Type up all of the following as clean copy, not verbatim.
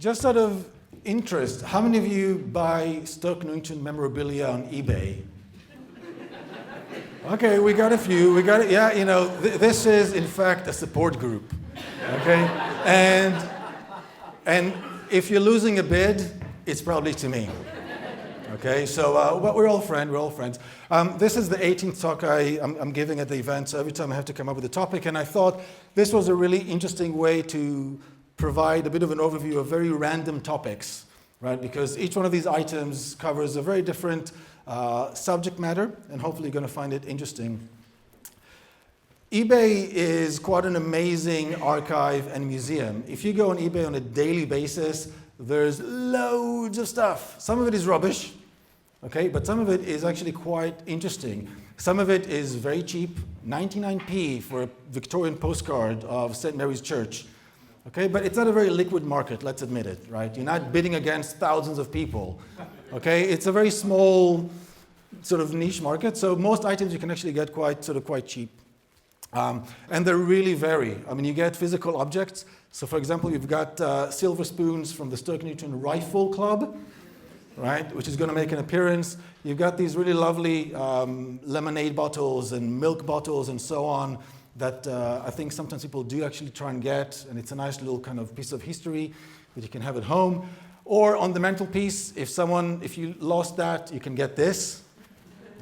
Just out of interest, how many of you buy Stoke Newington memorabilia on eBay? Okay, we got a few. We got it. Yeah, you know, this is in fact a support group. Okay, and if you're losing a bid, it's probably to me. Okay, so but we're all friends. We're all friends. This is the 18th talk I'm giving at the event. So every time I have to come up with a topic, and I thought this was a really interesting way to provide a bit of an overview of very random topics, right? Because each one of these items covers a very different subject matter, and hopefully you're going to find it interesting. eBay is quite an amazing archive and museum. If you go on eBay on a daily basis, there's loads of stuff. Some of it is rubbish, okay, but some of it is actually quite interesting. Some of it is very cheap, 99p for a Victorian postcard of St. Mary's Church. Okay, but it's not a very liquid market, let's admit it, right? You're not bidding against thousands of people. Okay, it's a very small sort of niche market, so most items you can actually get quite cheap. And they really vary. I mean, you get physical objects. So for example, you've got silver spoons from the Stoke Newington Rifle Club, right, which is going to make an appearance. You've got these really lovely lemonade bottles and milk bottles and so on that I think sometimes people do actually try and get, and it's a nice little kind of piece of history that you can have at home. Or on the mantelpiece, if you lost that, you can get this.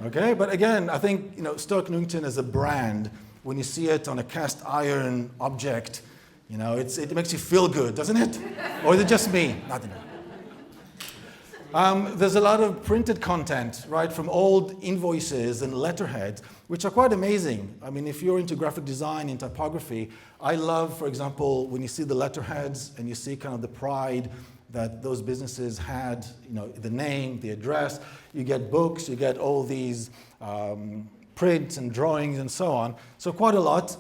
Okay, but again, I think, you know, Stoke Newington as a brand, when you see it on a cast iron object, you know, it makes you feel good, doesn't it? Or is it just me? I don't know. There's a lot of printed content, right, from old invoices and letterheads, which are quite amazing. I mean, if you're into graphic design and typography, I love, for example, when you see the letterheads and you see kind of the pride that those businesses had, you know, the name, the address. You get books, you get all these prints and drawings and so on. So quite a lot,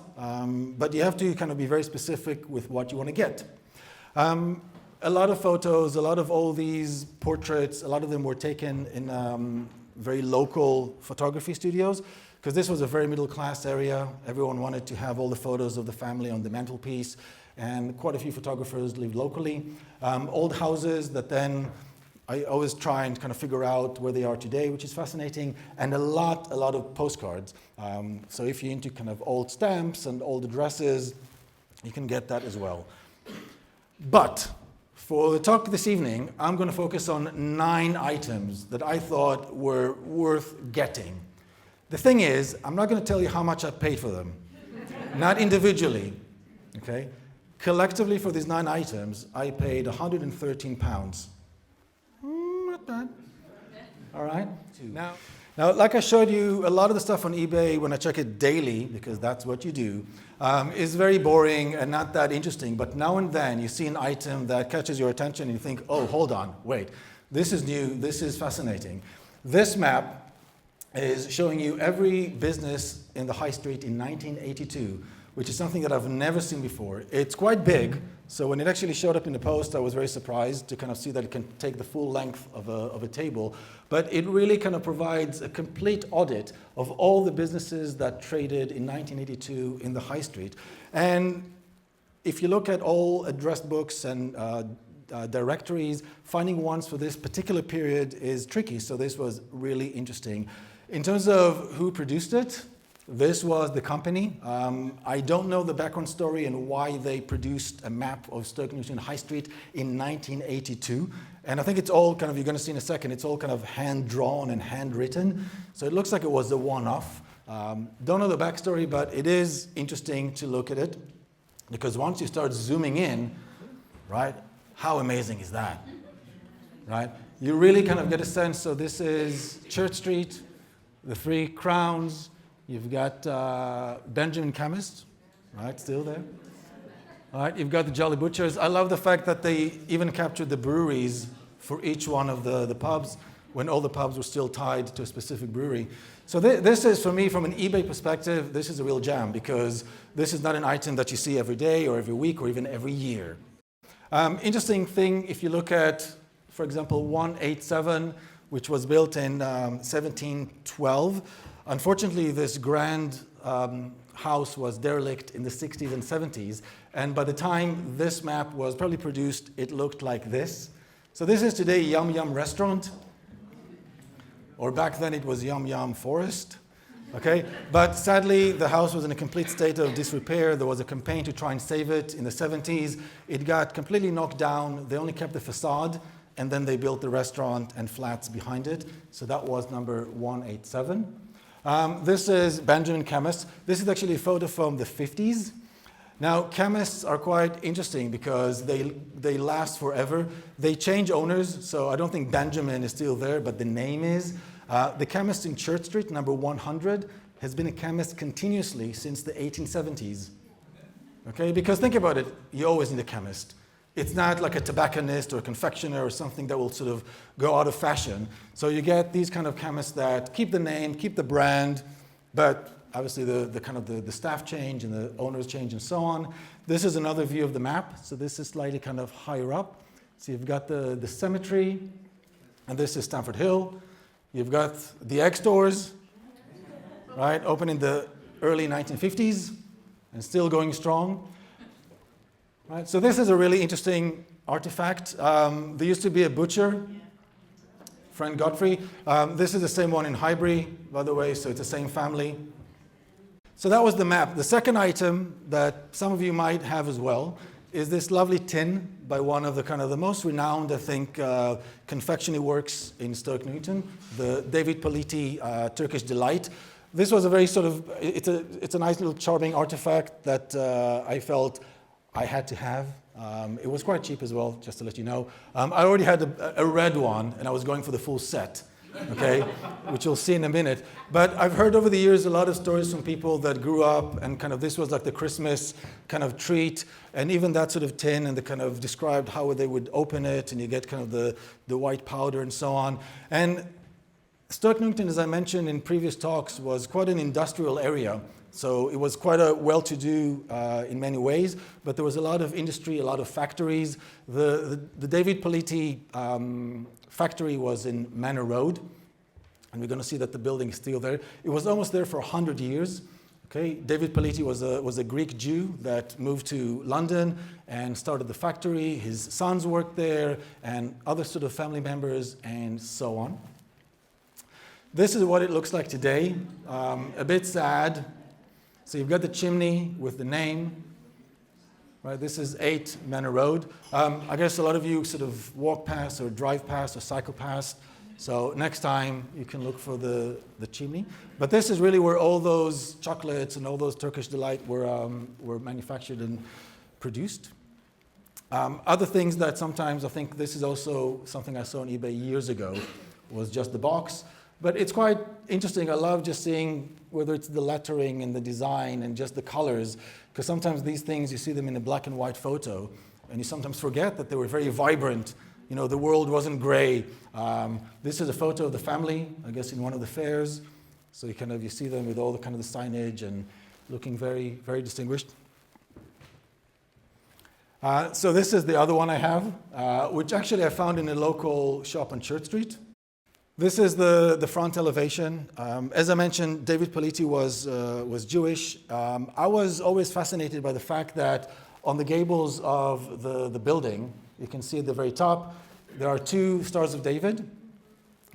but you have to kind of be very specific with what you want to get. A lot of photos, a lot of all these portraits, a lot of them were taken in very local photography studios, because this was a very middle class area. Everyone wanted to have all the photos of the family on the mantelpiece, and quite a few photographers lived locally. Old houses that then I always try and kind of figure out where they are today, which is fascinating, and a lot of postcards. So if you're into kind of old stamps and old addresses, you can get that as well. But for the talk this evening, I'm going to focus on 9 items that I thought were worth getting. The thing is, I'm not going to tell you how much I paid for them, not individually, okay? Collectively for these 9 items, I paid £113. Not bad. All right. Now, like I showed you, a lot of the stuff on eBay, when I check it daily, because that's what you do, is very boring and not that interesting. But now and then you see an item that catches your attention and you think, oh, hold on, wait, this is new, this is fascinating. This map is showing you every business in the high street in 1982, which is something that I've never seen before. It's quite big, so when it actually showed up in the post, I was very surprised to kind of see that it can take the full length of a table. But it really kind of provides a complete audit of all the businesses that traded in 1982 in the high street. And if you look at all address books and directories, finding ones for this particular period is tricky, so this was really interesting. In terms of who produced it, this was the company. I don't know the background story and why they produced a map of Stoke Newington High Street in 1982. And I think it's all kind of, you're going to see in a second, it's all kind of hand-drawn and handwritten. So it looks like it was a one-off. Don't know the backstory, but it is interesting to look at it, because once you start zooming in, right, how amazing is that, right? You really kind of get a sense. So this is Church Street, the 3 Crowns. You've got Benjamin Chemist, right, still there. All right, you've got the Jolly Butchers. I love the fact that they even captured the breweries for each one of the pubs, when all the pubs were still tied to a specific brewery. So this is, for me, from an eBay perspective, this is a real jam, because this is not an item that you see every day or every week or even every year. Interesting thing, if you look at, for example, 187, which was built in 1712, Unfortunately, this grand house was derelict in the 60s and 70s, and by the time this map was probably produced, it looked like this. So this is today Yum Yum Restaurant, or back then it was Yum Yum Forest. Okay, but sadly the house was in a complete state of disrepair. There was a campaign to try and save it in the 70s. It got completely knocked down. They only kept the facade, and then they built the restaurant and flats behind it. So that was number 187. This is Benjamin Chemist. This is actually a photo from the 50s. Now, chemists are quite interesting because they last forever. They change owners, so I don't think Benjamin is still there, but the name is. The chemist in Church Street, number 100, has been a chemist continuously since the 1870s. Okay, because think about it, you always need a chemist. It's not like a tobacconist or a confectioner or something that will sort of go out of fashion. So you get these kind of chemists that keep the name, keep the brand, but obviously the staff change and the owners change and so on. This is another view of the map. So this is slightly kind of higher up. So you've got the cemetery, and this is Stamford Hill. You've got the Egg stores, right, open in the early 1950s and still going strong. Right, so this is a really interesting artifact. There used to be a butcher, Friend Godfrey. This is the same one in Highbury, by the way, so it's the same family. So that was the map. The second item that some of you might have as well is this lovely tin by one of the most renowned, I think, confectionery works in Stoke Newington, the David Paliti Turkish Delight. This was a very it's a nice little charming artifact that I felt I had to have. It was quite cheap as well, just to let you know. I already had a red one, and I was going for the full set, okay, which you'll see in a minute. But I've heard over the years a lot of stories from people that grew up, and this was like the Christmas kind of treat, and even that sort of tin, and they kind of described how they would open it, and you get kind of the white powder and so on. And Stoke Newington, as I mentioned in previous talks, was quite an industrial area. So it was quite a well-to-do in many ways, but there was a lot of industry, a lot of factories. The David Paliti factory was in Manor Road, and we're going to see that the building is still there. It was almost there for 100 years. Okay, David Paliti was a Greek Jew that moved to London and started the factory. His sons worked there, and other sort of family members, and so on. This is what it looks like today. A bit sad. So you've got the chimney with the name, right? This is 8 Manor Road. I guess a lot of you sort of walk past or drive past or cycle past. So next time you can look for the chimney. But this is really where all those chocolates and all those Turkish Delight were manufactured and produced. Other things that sometimes I think this is also something I saw on eBay years ago was just the box. But it's quite interesting. I love just seeing whether it's the lettering and the design and just the colors, because sometimes these things, you see them in a black and white photo, and you sometimes forget that they were very vibrant. You know, the world wasn't gray. This is a photo of the family, I guess, in one of the fairs. So you see them with all the the signage and looking very, very distinguished. So this is the other one I have, which actually I found in a local shop on Church Street. This is the front elevation. As I mentioned, David Paliti was Jewish. I was always fascinated by the fact that on the gables of the building, you can see at the very top, there are 2 Stars of David.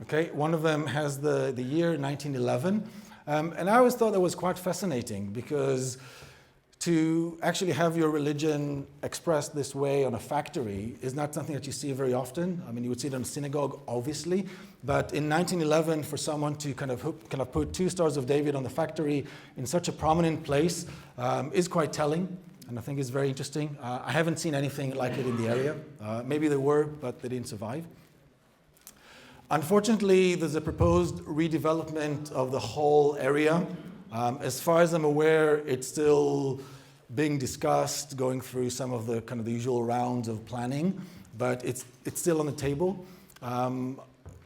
Okay, one of them has the year 1911. And I always thought that was quite fascinating, because to actually have your religion expressed this way on a factory is not something that you see very often. I mean, you would see it in a synagogue, obviously, but in 1911, for someone to kind of put 2 Stars of David on the factory in such a prominent place is quite telling, and I think it's very interesting. I haven't seen anything like it in the area. Maybe there were, but they didn't survive. Unfortunately, there's a proposed redevelopment of the whole area. As far as I'm aware, it's still being discussed, going through some of the the usual rounds of planning, but it's still on the table.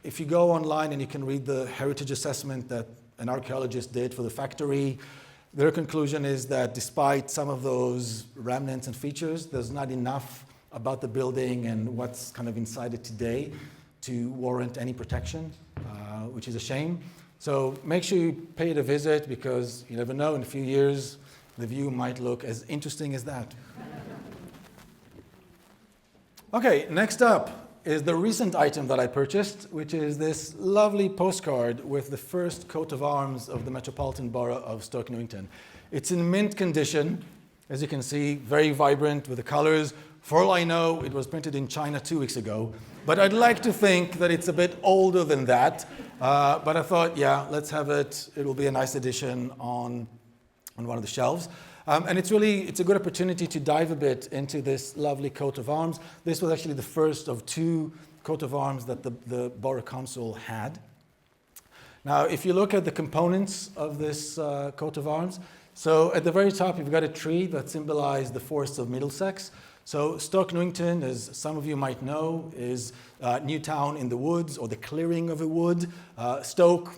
If you go online and you can read the heritage assessment that an archaeologist did for the factory, their conclusion is that despite some of those remnants and features, there's not enough about the building and what's inside it today to warrant any protection, which is a shame. So make sure you pay it a visit, because you never know, in a few years, the view might look as interesting as that. Okay, next up is the recent item that I purchased, which is this lovely postcard with the first coat of arms of the Metropolitan Borough of Stoke Newington. It's in mint condition, as you can see, very vibrant with the colors. For all I know, it was printed in China 2 weeks ago, but I'd like to think that it's a bit older than that. But I thought, yeah, let's have it. It will be a nice addition on one of the shelves. And it's a good opportunity to dive a bit into this lovely coat of arms. This was actually the first of 2 coat of arms that the Borough Council had. Now, if you look at the components of this coat of arms, so at the very top, you've got a tree that symbolizes the forests of Middlesex. So Stoke Newington, as some of you might know, is new town in the woods, or the clearing of a wood. Stoke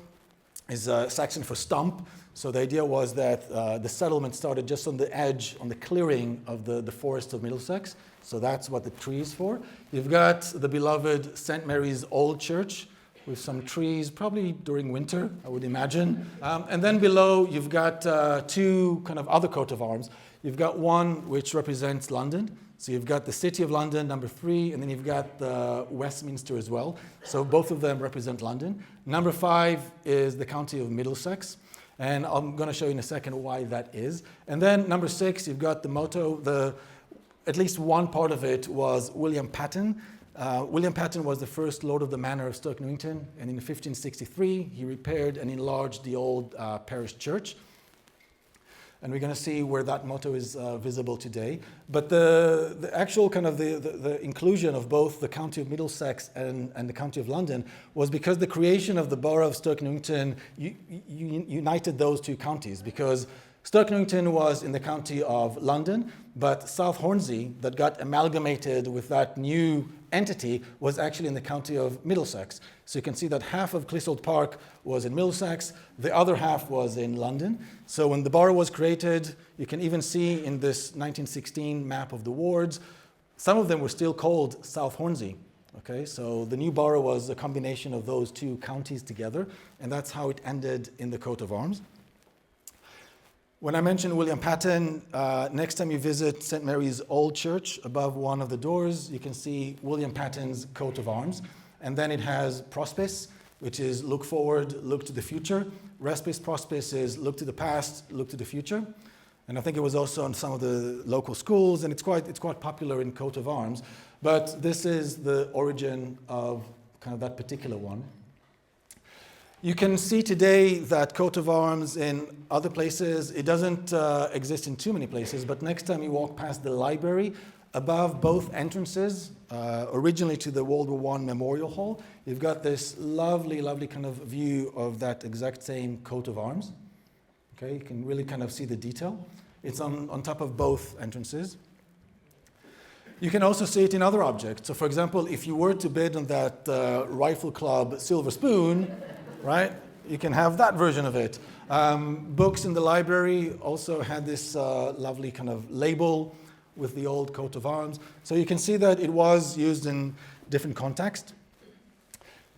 is Saxon for stump. So the idea was that the settlement started just on the edge, on the clearing of the forest of Middlesex. So that's what the tree is for. You've got the beloved St. Mary's Old Church with some trees, probably during winter, I would imagine. And then below, you've got 2 kind of other coat of arms. You've got one which represents London. So you've got the City of London, number 3, and then you've got the Westminster as well. So both of them represent London. Number 5 is the County of Middlesex. And I'm going to show you in a second why that is. And then number 6, you've got the motto. At least one part of it was William Patten. William Patten was the first Lord of the Manor of Stoke Newington, and in 1563 he repaired and enlarged the old parish church. And we're going to see where that motto is visible today. But the actual kind of the inclusion of both the County of Middlesex and the County of London was because the creation of the Borough of Stoke Newington united those 2 counties, because Stoke Newington was in the County of London, but South Hornsey, that got amalgamated with that new entity, was actually in the County of Middlesex. So you can see that half of Clissold Park was in Middlesex, the other half was in London. So when the borough was created, you can even see in this 1916 map of the wards, some of them were still called South Hornsey. Okay, so the new borough was a combination of those 2 counties together, and that's how it ended in the coat of arms. When I mentioned William Patten, next time you visit St. Mary's Old Church, above one of the doors, you can see William Patten's coat of arms. And then it has prospice, which is look forward, look to the future. Respis prospice is look to the past, look to the future. And I think it was also in some of the local schools, and it's quite popular in coat of arms. But this is the origin of kind of that particular one. You can see today that coat of arms in other places. It doesn't exist in too many places, but next time you walk past the library, above both entrances, originally to the World War I Memorial Hall, you've got this lovely, lovely kind of view of that exact same coat of arms. Okay, you can really kind of see the detail. It's on top of both entrances. You can also see it in other objects. So for example, if you were to bid on that Rifle Club silver spoon, right? You can have that version of it. Books in the library also had this lovely kind of label with the old coat of arms. So you can see that it was used in different contexts.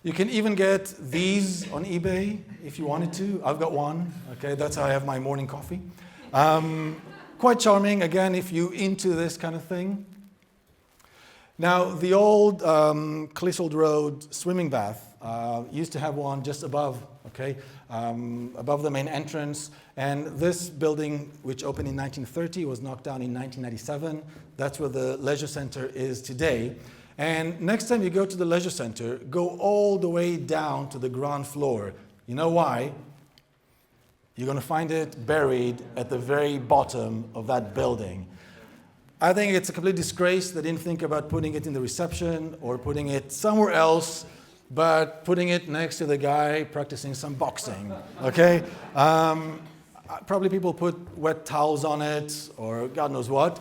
You can even get these on eBay if you wanted to. I've got one. Okay, that's how I have my morning coffee. Quite charming, again, if you're into this kind of thing. Now, the old Clissold Road swimming bath used to have one just above, okay, above the main entrance. And this building, which opened in 1930, was knocked down in 1997. That's where the leisure center is today. And next time you go to the leisure center, go all the way down to the ground floor. You know why? You're going to find it buried at the very bottom of that building. I think it's a complete disgrace they didn't think about putting it in the reception or putting it somewhere else, but putting it next to the guy practicing some boxing, okay? Probably people put wet towels on it or God knows what.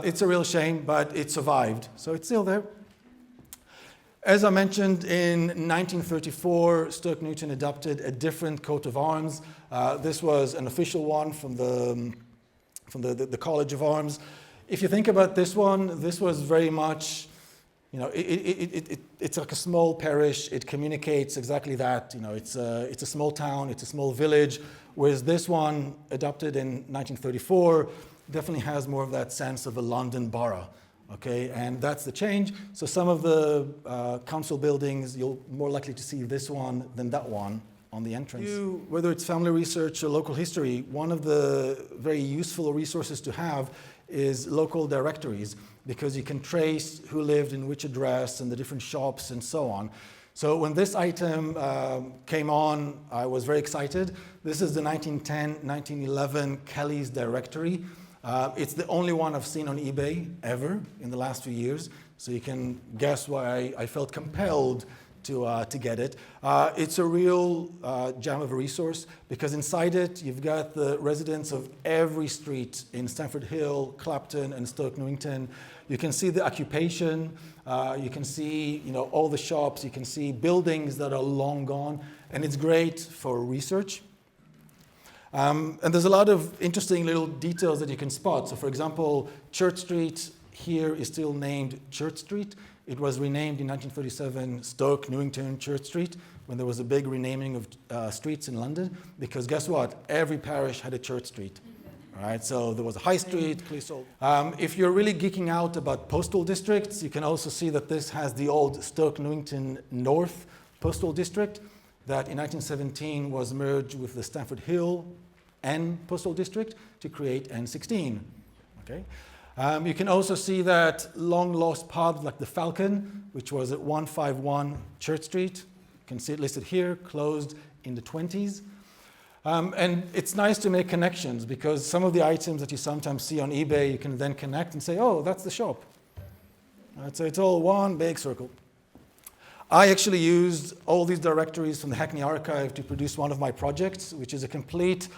It's a real shame, but it survived, so it's still there. As I mentioned, in 1934, Stoke Newington adopted a different coat of arms. This was an official one from the College of Arms. If you think about this one, this was very much You know, it's like a small parish. It communicates exactly that. You know, it's a small town, it's a small village, whereas this one, adopted in 1934, definitely has more of that sense of a London borough. Okay, and that's the change. So some of the council buildings, you're more likely to see this one than that one on the entrance. Whether it's family research or local history, one of the very useful resources to have is local directories, because you can trace who lived in which address and the different shops and so on. So when this item came on, I was very excited. This is the 1910-1911 Kelly's directory. It's the only one I've seen on eBay ever in the last few years. So you can guess why I felt compelled to get it. It's a real gem of a resource, because inside it you've got the residents of every street in Stamford Hill, Clapton, and Stoke Newington. You can see the occupation. You can see, you know, all the shops. You can see buildings that are long gone, and it's great for research. And there's a lot of interesting little details that you can spot. So, for example, Church Street here is still named Church Street. It was renamed in 1937 Stoke Newington Church Street, when there was a big renaming of streets in London, because guess what? Every parish had a church street. All right, so there was a high street, Clissold. If you're really geeking out about postal districts, you can also see that this has the old Stoke Newington North Postal District that in 1917 was merged with the Stamford Hill N Postal District to create N16. Okay. You can also see that long-lost pub like the Falcon, which was at 151 Church Street. You can see it listed here, closed in the 20s. And it's nice to make connections, because some of the items that you sometimes see on eBay, you can then connect and say, oh, that's the shop. Right, so it's all one big circle. I actually used all these directories from the Hackney Archive to produce one of my projects, which is a complete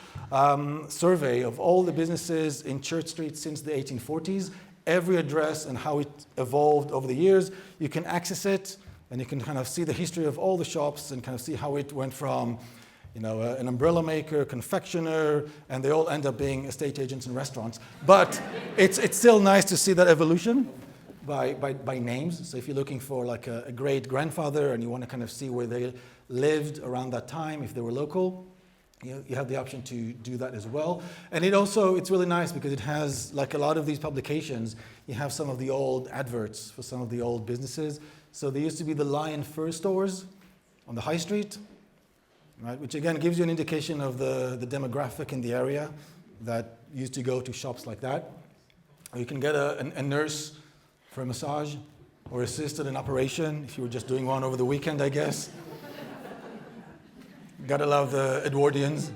survey of all the businesses in Church Street since the 1840s, every address and how it evolved over the years. You can access it, and you can kind of see the history of all the shops and kind of see how it went from, you know, an umbrella maker, confectioner, and they all end up being estate agents and restaurants. But it's still nice to see that evolution by names. So if you're looking for like a great grandfather and you want to kind of see where they lived around that time, if they were local, you have the option to do that as well. And it's really nice because it has, like a lot of these publications, you have some of the old adverts for some of the old businesses. So there used to be the Lion Fur stores on the high street, right, which again gives you an indication of the demographic in the area that used to go to shops like that. Or you can get a nurse for a massage, or assisted an operation if you were just doing one over the weekend, I guess. Gotta love the Edwardians.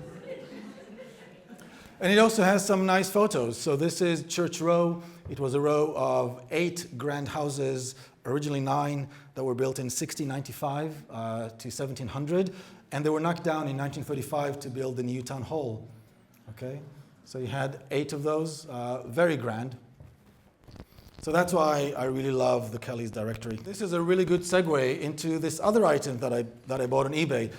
And it also has some nice photos. So this is Church Row. It was a row of 8 grand houses, originally 9, that were built in 1695 to 1700. And they were knocked down in 1935 to build the new town hall. Okay, so you had 8 of those, very grand. So that's why I really love the Kelly's directory. This is a really good segue into this other item that I bought on eBay.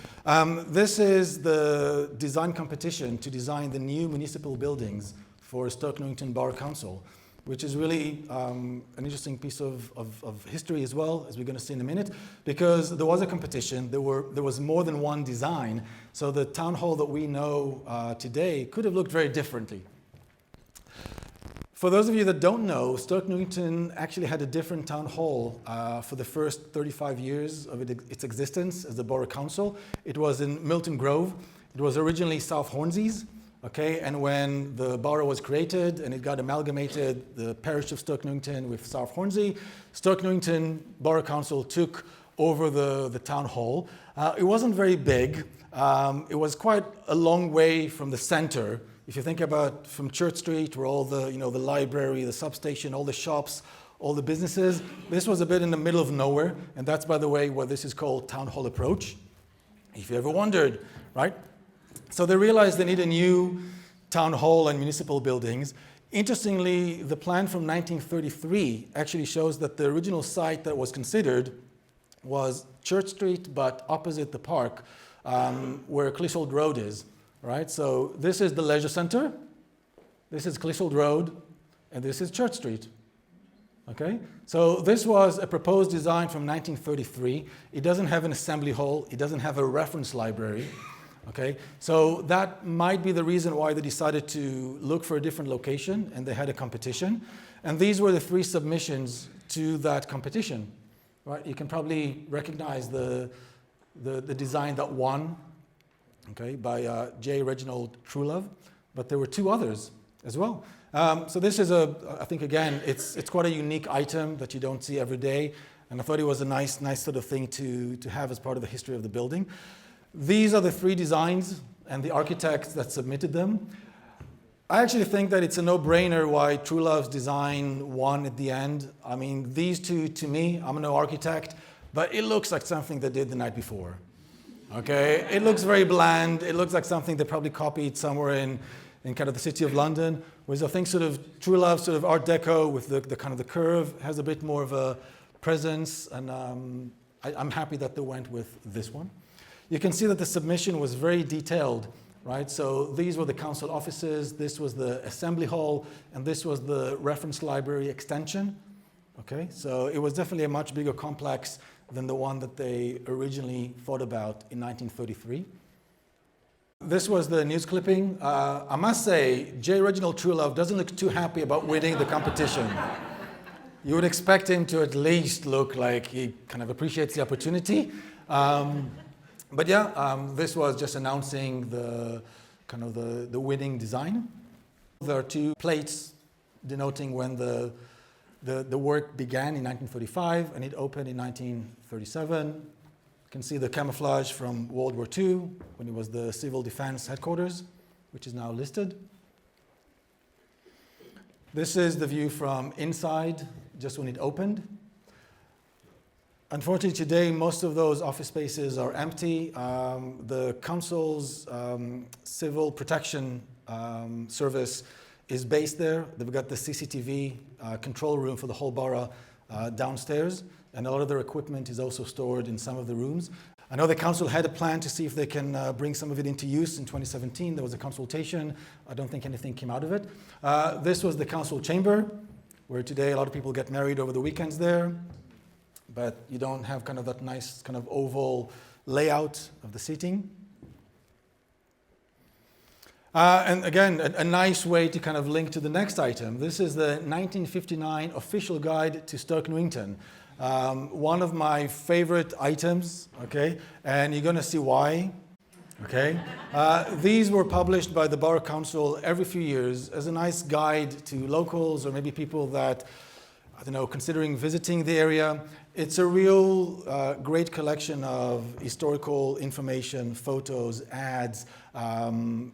This is the design competition to design the new municipal buildings for Stoke Newington Borough Council, which is really an interesting piece of history as well, as we're going to see in a minute, because there was a competition. There was more than one design, so the town hall that we know today could have looked very differently. For those of you that don't know, Stoke Newington actually had a different town hall for the first 35 years of its existence as the Borough Council. It was in Milton Grove. It was originally South Hornsey's, okay? And when the borough was created and it got amalgamated, the parish of Stoke Newington with South Hornsey, Stoke Newington Borough Council took over the town hall. It wasn't very big. It was quite a long way from the center. If you think about from Church Street, where all the, the library, the substation, all the shops, all the businesses, this was a bit in the middle of nowhere. And that's, by the way, what this is called Town Hall Approach, if you ever wondered, right? So they realized they need a new town hall and municipal buildings. Interestingly, the plan from 1933 actually shows that the original site that was considered was Church Street, but opposite the park, where Clissold Road is. Right, so this is the leisure center, this is Clissold Road, and this is Church Street. Okay, so this was a proposed design from 1933. It doesn't have an assembly hall. It doesn't have a reference library. Okay, so that might be the reason why they decided to look for a different location, and they had a competition. And these were the 3 submissions to that competition. Right? You can probably recognize the design that won, okay, by J. Reginald Truelove, but there were 2 others as well. So this is I think again, it's quite a unique item that you don't see every day, and I thought it was a nice sort of thing to have as part of the history of the building. These are the 3 designs and the architects that submitted them. I actually think that it's a no-brainer why Truelove's design won at the end. I mean, these 2, to me, I'm no architect, but it looks like something they did the night before. Okay, it looks very bland. It looks like something they probably copied somewhere in kind of the city of London, whereas I think sort of Truelove, sort of Art Deco with the kind of the curve has a bit more of a presence, and I'm happy that they went with this one. You can see that the submission was very detailed, right? So these were the council offices, this was the assembly hall, and this was the reference library extension. Okay, so it was definitely a much bigger complex than the one that they originally thought about in 1933. This was the news clipping. I must say, J. Reginald Truelove doesn't look too happy about winning the competition. You would expect him to at least look like he kind of appreciates the opportunity. But yeah, this was just announcing the kind of the winning design. There are 2 plates denoting when the work began in 1935 and it opened in 1937. You can see the camouflage from World War II when it was the Civil Defense Headquarters, which is now listed. This is the view from inside, just when it opened. Unfortunately, today, most of those office spaces are empty. The council's civil protection service is based there. They've got the CCTV control room for the whole borough downstairs, and a lot of their equipment is also stored in some of the rooms. I know the council had a plan to see if they can bring some of it into use in 2017. There was a consultation. I don't think anything came out of it. This was the council chamber, where today a lot of people get married over the weekends there, but you don't have kind of that nice kind of oval layout of the seating. And again, a nice way to kind of link to the next item. This is the 1959 official guide to Stoke Newington. One of my favorite items, okay? And you're gonna see why, okay? These were published by the Borough Council every few years as a nice guide to locals or maybe people that, I don't know, considering visiting the area. It's a real great collection of historical information, photos, ads,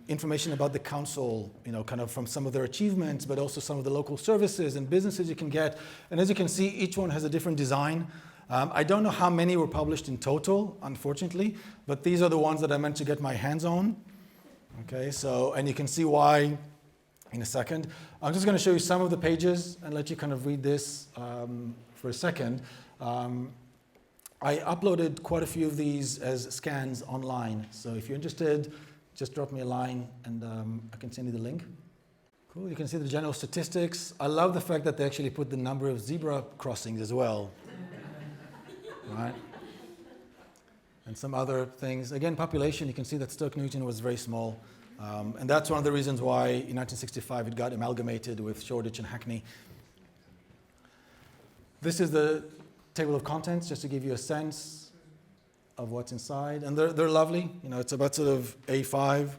information about the council, you know, kind of from some of their achievements, but also some of the local services and businesses you can get. And as you can see, each one has a different design. I don't know how many were published in total, unfortunately, but these are the ones that I meant to get my hands on. Okay, so, and you can see why in a second. I'm just going to show you some of the pages and let you kind of read this for a second. I uploaded quite a few of these as scans online, so if you're interested, just drop me a line and I can send you the link. Cool, you can see the general statistics. I love the fact that they actually put the number of zebra crossings as well. Right? And some other things. Again, population, you can see that Stoke Newington was very small. And that's one of the reasons why in 1965 it got amalgamated with Shoreditch and Hackney. This is the table of contents, just to give you a sense of what's inside. And they're lovely. You know, it's about sort of A5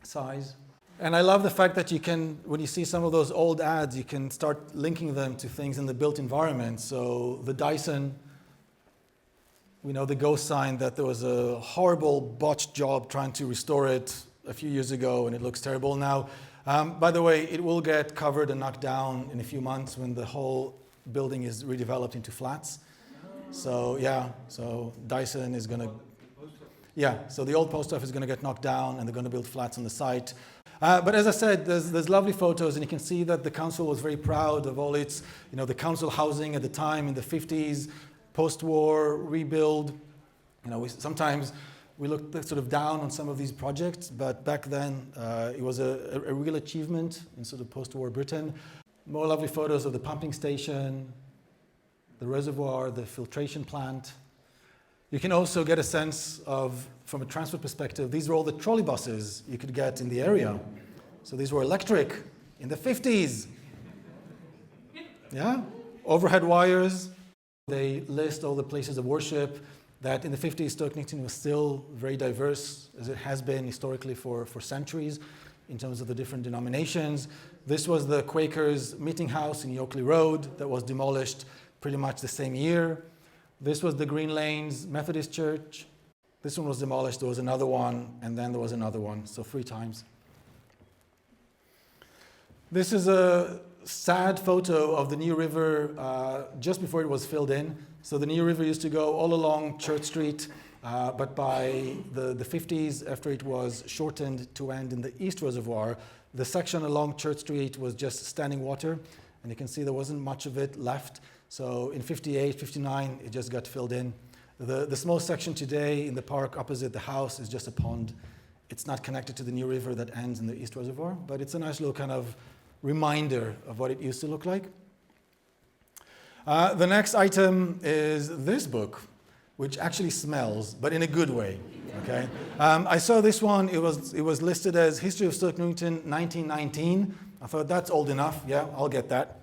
size. And I love the fact that you can, when you see some of those old ads, you can start linking them to things in the built environment. So the Dyson, we know the ghost sign, that there was a horrible botched job trying to restore it a few years ago, and it looks terrible now. By the way, it will get covered and knocked down in a few months when the whole building is redeveloped into flats. So yeah, so Dyson is going to, yeah, so the old post office is going to get knocked down and they're going to build flats on the site. But as I said, there's lovely photos, and you can see that the council was very proud of all its, you know, the council housing at the time in the 50s, post-war rebuild. You know, sometimes we look sort of down on some of these projects, but back then it was a real achievement in sort of post-war Britain. More lovely photos of the pumping station, the reservoir, the filtration plant. You can also get a sense of, from a transport perspective, these were all the trolley buses you could get in the area. So these were electric in the 50s. Yeah? Overhead wires. They list all the places of worship that in the 50s, Stoke Newington was still very diverse, as it has been historically for centuries, in terms of the different denominations. This was the Quakers' meeting house in Yokeley Road that was demolished pretty much the same year. This was the Green Lanes Methodist Church. This one was demolished, there was another one, and then there was another one, so 3 times. This is a sad photo of the New River just before it was filled in. So the New River used to go all along Church Street, but by the 50s, after it was shortened to end in the East Reservoir, the section along Church Street was just standing water, and you can see there wasn't much of it left. So in 58, 59, it just got filled in. The small section today in the park opposite the house is just a pond. It's not connected to the New River that ends in the East Reservoir, but it's a nice little kind of reminder of what it used to look like. The next item is this book, which actually smells, but in a good way. Okay. I saw this one. It was listed as History of Stoke Newington, 1919. I thought that's old enough. Yeah, I'll get that.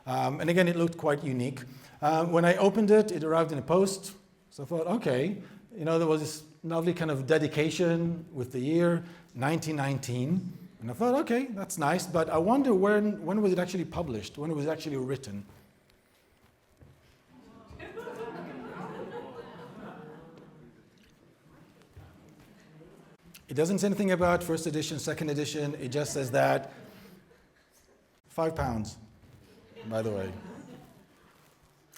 And again, it looked quite unique. When I opened it, it arrived in a post. So I thought, okay, there was this lovely kind of dedication with the year 1919. And I thought, okay, that's nice, but I wonder when was it actually published? When was it actually written? It doesn't say anything about first edition, second edition. It just says that £5, by the way,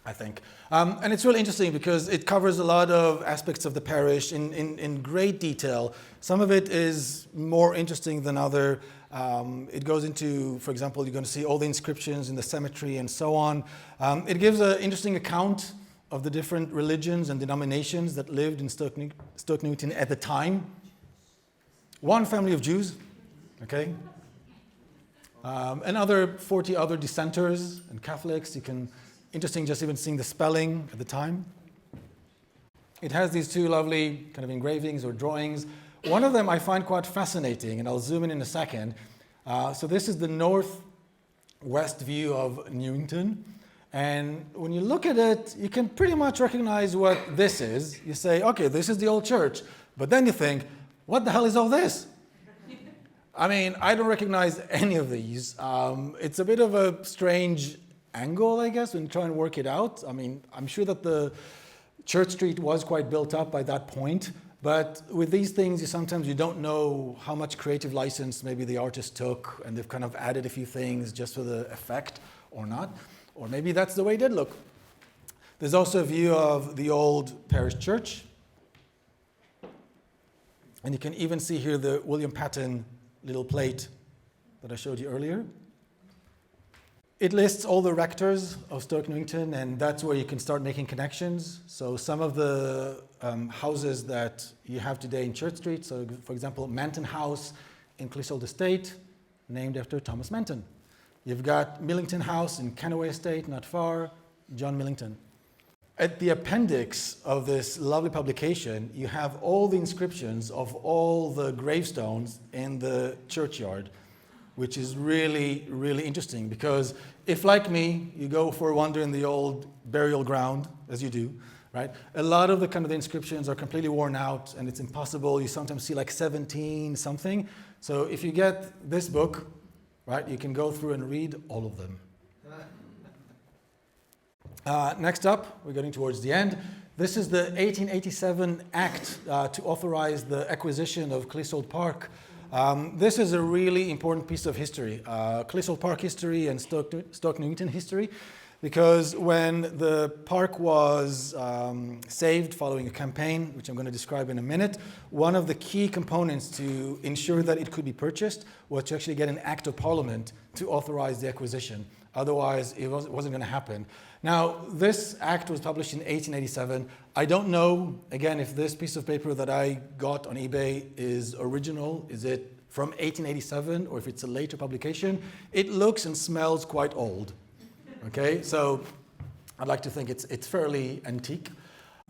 I think. And it's really interesting because it covers a lot of aspects of the parish in great detail. Some of it is more interesting than other. It goes into, for example, you're going to see all the inscriptions in the cemetery and so on. It gives an interesting account of the different religions and denominations that lived in Stoke Newington at the time. One family of Jews, okay? And 40 other dissenters and Catholics. Interesting just even seeing the spelling at the time. It has these 2 lovely kind of engravings or drawings. One of them I find quite fascinating, and I'll zoom in a second. So this is the northwest view of Newington. And when you look at it, you can pretty much recognize what this is. You say, okay, this is the old church. But then you think, what the hell is all this? I mean, I don't recognize any of these. It's a bit of a strange angle, I guess, when you try and work it out. I mean, I'm sure that the Church Street was quite built up by that point, but with these things, sometimes you don't know how much creative license maybe the artist took, and they've kind of added a few things just for the effect or not, or maybe that's the way it did look. There's also a view of the old parish church, and you can even see here the William Patton little plate that I showed you earlier. It lists all the rectors of Stoke Newington, and that's where you can start making connections. So some of the houses that you have today in Church Street, so for example, Manton House in Clissold Estate, named after Thomas Manton. You've got Millington House in Kenaway Estate, not far, John Millington. At the appendix of this lovely publication, you have all the inscriptions of all the gravestones in the churchyard, which is really, really interesting because if, like me, you go for a wander in the old burial ground, as you do, right? A lot of the kind of the inscriptions are completely worn out and it's impossible. You sometimes see like 17 something. So if you get this book, right, you can go through and read all of them. Next up, we're getting towards the end. This is the 1887 Act to authorize the acquisition of Clissold Park. This is a really important piece of history, Clissold Park history and Stoke Newington history, because when the park was saved following a campaign, which I'm going to describe in a minute, one of the key components to ensure that it could be purchased was to actually get an act of parliament to authorize the acquisition. Otherwise, it wasn't going to happen. Now, this act was published in 1887. I don't know, again, if this piece of paper that I got on eBay is original. Is it from 1887, or if it's a later publication, it looks and smells quite old. Okay, so I'd like to think it's fairly antique.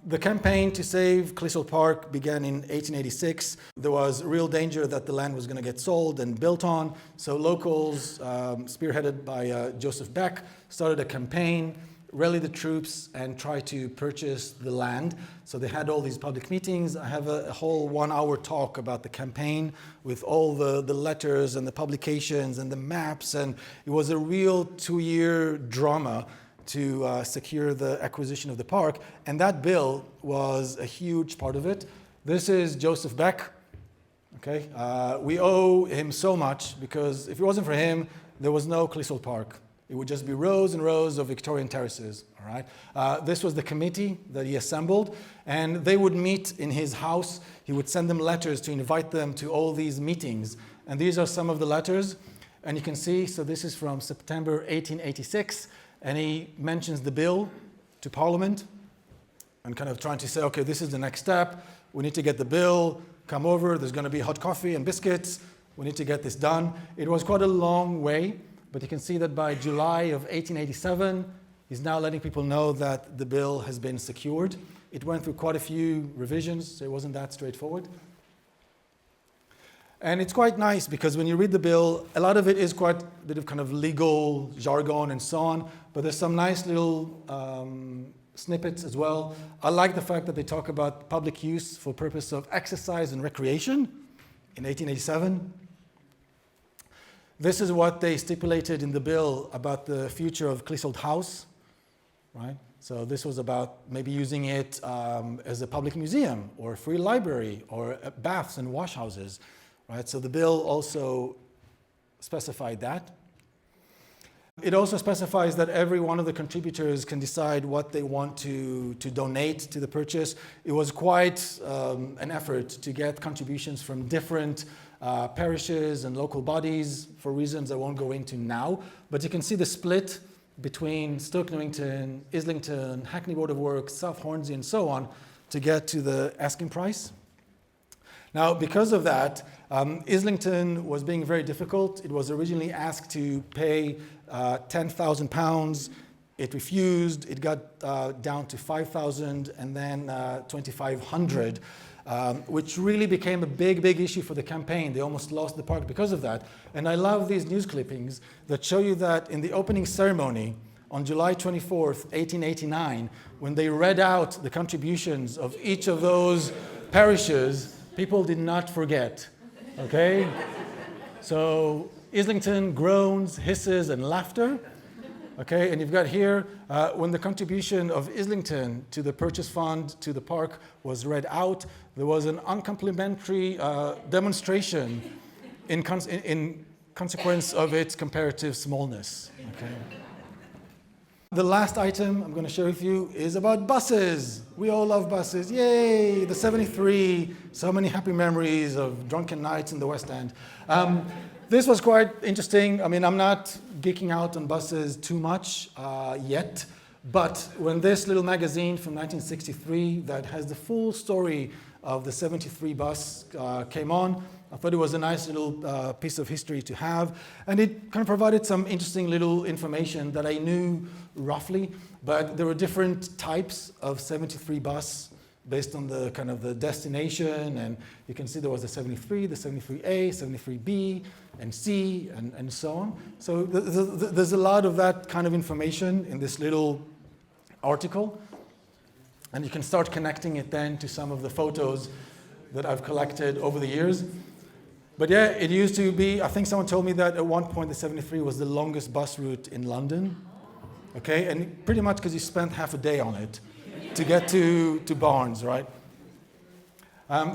The campaign to save Clissold Park began in 1886. There was real danger that the land was going to get sold and built on, so locals, spearheaded by Joseph Beck, started a campaign, rallied the troops, and tried to purchase the land. So they had all these public meetings. I have a whole 1-hour talk about the campaign with all the letters and the publications and the maps, and it was a real 2-year drama to secure the acquisition of the park, and that bill was a huge part of it. This is Joseph Beck. Okay, we owe him so much, because if it wasn't for him, there was no Clissold Park. It would just be rows and rows of Victorian terraces. All right. This was the committee that he assembled, and they would meet in his house. He would send them letters to invite them to all these meetings, and these are some of the letters. And you can see, so this is from September 1886. And he mentions the bill to Parliament and kind of trying to say, okay, this is the next step. We need to get the bill, come over, there's going to be hot coffee and biscuits. We need to get this done. It was quite a long way, but you can see that by July of 1887, he's now letting people know that the bill has been secured. It went through quite a few revisions, so it wasn't that straightforward. And it's quite nice, because when you read the bill, a lot of it is quite a bit of kind of legal jargon and so on, but there's some nice little snippets as well. I like the fact that they talk about public use for purpose of exercise and recreation in 1887. This is what they stipulated in the bill about the future of Clissold House, right? So this was about maybe using it as a public museum or a free library or baths and wash houses. Right, so the bill also specified that. It also specifies that every one of the contributors can decide what they want to donate to the purchase. It was quite an effort to get contributions from different parishes and local bodies for reasons I won't go into now. But you can see the split between Stoke Newington, Islington, Hackney Board of Works, South Hornsey, and so on to get to the asking price. Now, because of that, Islington was being very difficult. It was originally asked to pay £10,000. It refused. It got down to £5,000 and then £2,500, which really became a big, big issue for the campaign. They almost lost the park because of that. And I love these news clippings that show you that in the opening ceremony on July 24th, 1889, when they read out the contributions of each of those parishes, people did not forget, okay? So Islington groans, hisses, and laughter, okay? And you've got here, when the contribution of Islington to the purchase fund to the park was read out, there was an uncomplimentary demonstration in consequence of its comparative smallness, okay? The last item I'm going to share with you is about buses. We all love buses. Yay, the 73, so many happy memories of drunken nights in the West End. This was quite interesting. I mean, I'm not geeking out on buses too much yet, but when this little magazine from 1963 that has the full story of the 73 bus came on, I thought it was a nice little piece of history to have, and it kind of provided some interesting little information that I knew roughly, but there were different types of 73 bus based on the kind of the destination, and you can see there was the 73, the 73A, 73B, and C, and so on. So there's a lot of that kind of information in this little article, and you can start connecting it then to some of the photos that I've collected over the years. But yeah, it used to be, I think someone told me that at one point the 73 was the longest bus route in London. Okay, and pretty much because you spent half a day on it to get to Barnes, right?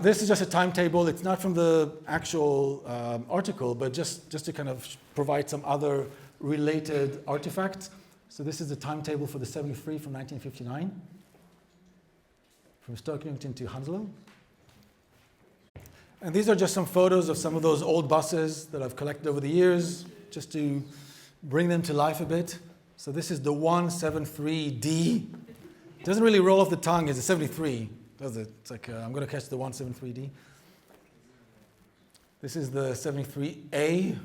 This is just a timetable. It's not from the actual article, but just to kind of provide some other related artifacts. So this is the timetable for the 73 from 1959, from Stoke Newington to Hounslow. And these are just some photos of some of those old buses that I've collected over the years, just to bring them to life a bit. So this is the 173D. It doesn't really roll off the tongue as a 73, does it? It's like, I'm going to catch the 173D. This is the 73A.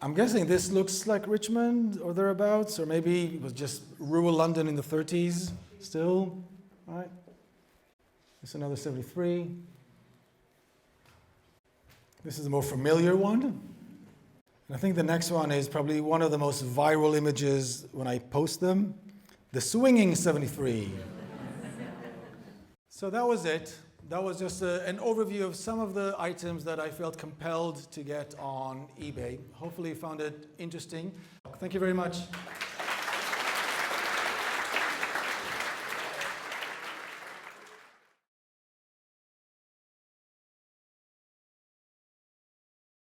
I'm guessing this looks like Richmond or thereabouts, or maybe it was just rural London in the 30s still, right? This is another 73. This is a more familiar one. And I think the next one is probably one of the most viral images when I post them. The swinging 73. So that was it. That was just an overview of some of the items that I felt compelled to get on eBay. Hopefully you found it interesting. Thank you very much.